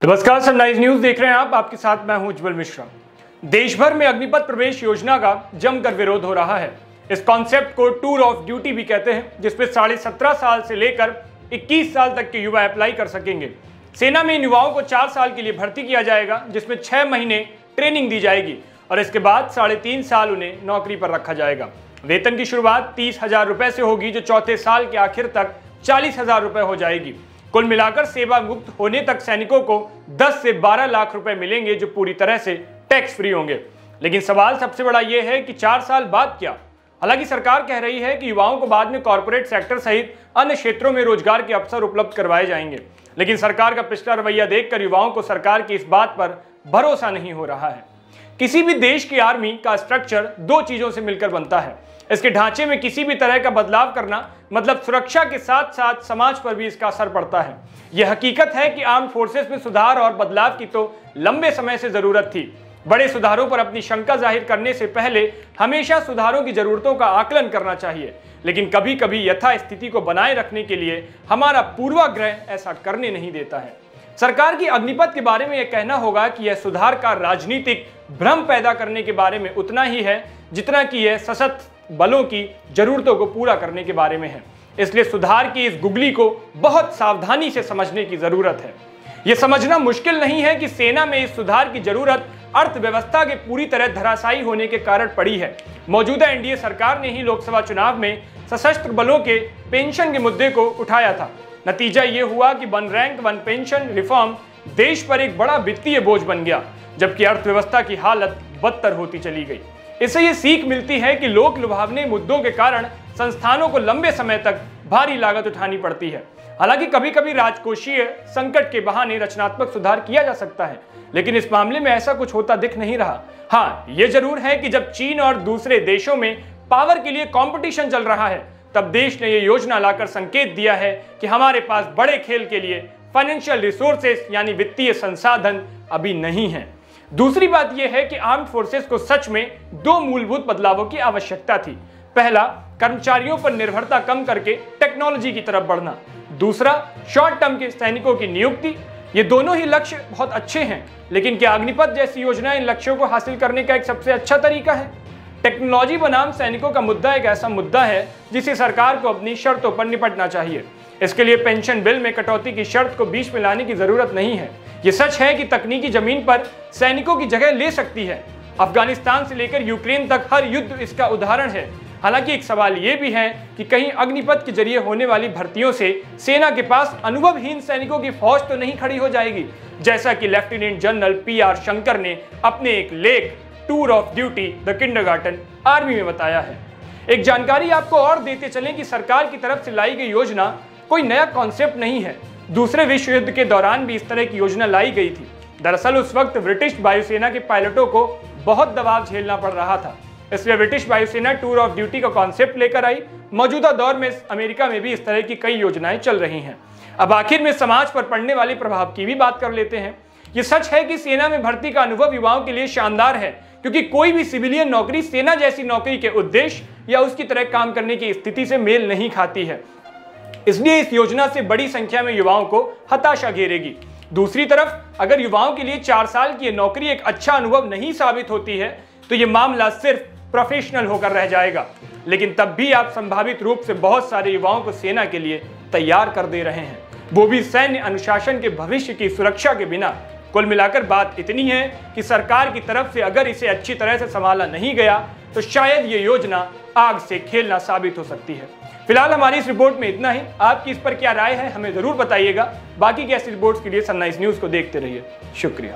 नमस्कार, sunrise news देख रहे हैं आप। आपके साथ मैं हूं उज्जवल मिश्रा। देश भर में अग्निपथ प्रवेश योजना का जमकर विरोध हो रहा है। इस कॉन्सेप्ट को टूर ऑफ ड्यूटी भी कहते हैं, जिसमें 17.5 साल से लेकर 21 साल तक के युवा अप्लाई कर सकेंगे। सेना में इन युवाओं को 4 साल के लिए भर्ती किया जाएगा, जिसमें 6 महीने ट्रेनिंग दी जाएगी और इसके बाद 3.5 साल उन्हें नौकरी पर रखा जाएगा। वेतन की शुरुआत 30,000 रुपए से होगी, जो चौथे साल के आखिर तक 40,000 रुपए हो जाएगी। कुल मिलाकर सेवा मुक्त होने तक सैनिकों को 10 से 12 लाख रुपए मिलेंगे, जो पूरी तरह से टैक्स फ्री होंगे। लेकिन सवाल सबसे बड़ा यह है कि 4 साल बाद क्या? हालांकि सरकार कह रही है कि युवाओं को बाद में कॉर्पोरेट सेक्टर सहित अन्य क्षेत्रों में रोजगार के अवसर उपलब्ध करवाए जाएंगे। लेकिन सरकार का पिछला रवैया देखकर युवाओं को सरकार की इस बात पर भरोसा नहीं हो रहा है। किसी भी देश की आर्मी का स्ट्रक्चर 2 चीजों से मिलकर बनता है। इसके ढांचे में किसी भी तरह का बदलाव करना मतलब सुरक्षा के साथ साथ समाज पर भी इसका असर पड़ता है। यह हकीकत है कि आर्म्ड फोर्सेस में सुधार और बदलाव की तो लंबे समय से जरूरत थी। बड़े सुधारों पर अपनी शंका जाहिर करने से पहले हमेशा सुधारों की जरूरतों का आकलन करना चाहिए। लेकिन कभी कभी यथास्थिति को बनाए रखने के लिए हमारा पूर्वाग्रह ऐसा करने नहीं देता है। सरकार की अग्निपथ के बारे में यह कहना होगा कि यह सुधार का राजनीतिक भ्रम पैदा करने के बारे में उतना ही है जितना कि यह सशस्त्र बलों की जरूरतों को पूरा करने के बारे में है। इसलिए सुधार की इस गुगली को बहुत सावधानी से समझने की जरूरत है। यह समझना मुश्किल नहीं है कि सेना में इस सुधार की जरूरत अर्थव्यवस्था के पूरी तरह धराशायी होने के कारण पड़ी है। मौजूदा एनडीए सरकार ने ही लोकसभा चुनाव में सशस्त्र बलों के पेंशन के मुद्दे को उठाया था। नतीजा यह हुआ कि one rank one pension reform देश पर एक बड़ा वित्तीय बोझ बन गया, जबकि अर्थव्यवस्था की हालत बदतर होती चली गई। इससे ये सीख मिलती है कि लोक लुभावने मुद्दों के कारण संस्थानों को लंबे समय तक भारी लागत उठानी पड़ती है। हालांकि कभी कभी राजकोषीय संकट के बहाने रचनात्मक सुधार किया जा सकता है, लेकिन इस मामले में ऐसा कुछ होता दिख नहीं रहा। हाँ, ये जरूर है कि जब चीन और दूसरे देशों में पावर के लिए कंपटीशन चल रहा है, तब देश ने यह योजना लाकर संकेत दिया है कि हमारे पास बड़े खेल के लिए फाइनेंशियल रिसोर्सेस यानी वित्तीय संसाधन अभी नहीं है। दूसरी बात यह है कि आर्म्ड फोर्सेस को सच में 2 मूलभूत बदलावों की आवश्यकता थी। पहला, कर्मचारियों पर निर्भरता कम करके टेक्नोलॉजी की तरफ बढ़ना। दूसरा, शॉर्ट टर्म के सैनिकों की नियुक्ति। ये दोनों ही लक्ष्य बहुत अच्छे हैं, लेकिन क्या अग्निपथ जैसी योजना इन लक्ष्यों को हासिल करने का एक सबसे अच्छा तरीका है? टेक्नोलॉजी बनाम सैनिकों का मुद्दा एक ऐसा मुद्दा है जिसे सरकार को अपनी शर्तों पर निपटना चाहिए। इसके लिए पेंशन बिल में कटौती की शर्त को बीच में लाने की जरूरत नहीं है। ये सच है कि तकनीकी जमीन पर सैनिकों की जगह ले सकती है। अफगानिस्तान से लेकर यूक्रेन तक हर युद्ध इसका उदाहरण है। हालांकि एक सवाल ये भी है कि कहीं अग्निपथ के जरिए होने वाली भर्तियों से सेना के पास अनुभवहीन सैनिकों की फौज तो नहीं खड़ी हो जाएगी, जैसा कि लेफ्टिनेंट जनरल PR शंकर ने अपने एक लेख tour of duty the kindergarten army में बताया है। एक जानकारी आपको और देते चलें कि सरकार की तरफ से लाई गई योजना कोई नया कॉन्सेप्ट नहीं है। दूसरे विश्व युद्ध के दौरान भी इस तरह की योजना लाई गई थी। दरअसल उस वक्त ब्रिटिश वायुसेना के पायलटों को बहुत दबाव झेलना पड़ रहा था, इसलिए ब्रिटिश वायुसेना टूर ऑफ ड्यूटी का कॉन्सेप्ट लेकर आई। मौजूदा दौर में अमेरिका में भी इस तरह की कई योजनाएं चल रही हैं। अब आखिर में समाज पर पड़ने वाले प्रभाव की भी बात कर लेते हैं। ये सच है कि सेना में भर्ती का अनुभव युवाओं के लिए शानदार है, क्योंकि कोई भी सिविलियन नौकरी सेना जैसी नौकरी के उद्देश्य या उसकी तरह काम करने की स्थिति से मेल नहीं खाती है। इसलिए इस योजना से बड़ी संख्या में युवाओं को हताशा घेरेगी। दूसरी तरफ अगर युवाओं के लिए 4 साल की नौकरी एक अच्छा अनुभव नहीं साबित होती है, तो ये मामला सिर्फ प्रोफेशनल होकर रह जाएगा। लेकिन तब भी आप संभावित रूप से बहुत सारे युवाओं को सेना के लिए तैयार कर दे रहे हैं, वो भी सैन्य अनुशासन के भविष्य की सुरक्षा के बिना। कुल मिलाकर बात इतनी है कि सरकार की तरफ से अगर इसे अच्छी तरह से संभाला नहीं गया, तो शायद ये योजना आग से खेलना साबित हो सकती है। फिलहाल हमारी इस रिपोर्ट में इतना ही। आपकी इस पर क्या राय है, हमें जरूर बताइएगा। बाकी की ऐसी रिपोर्ट्स के लिए सनराइज न्यूज को देखते रहिए। शुक्रिया।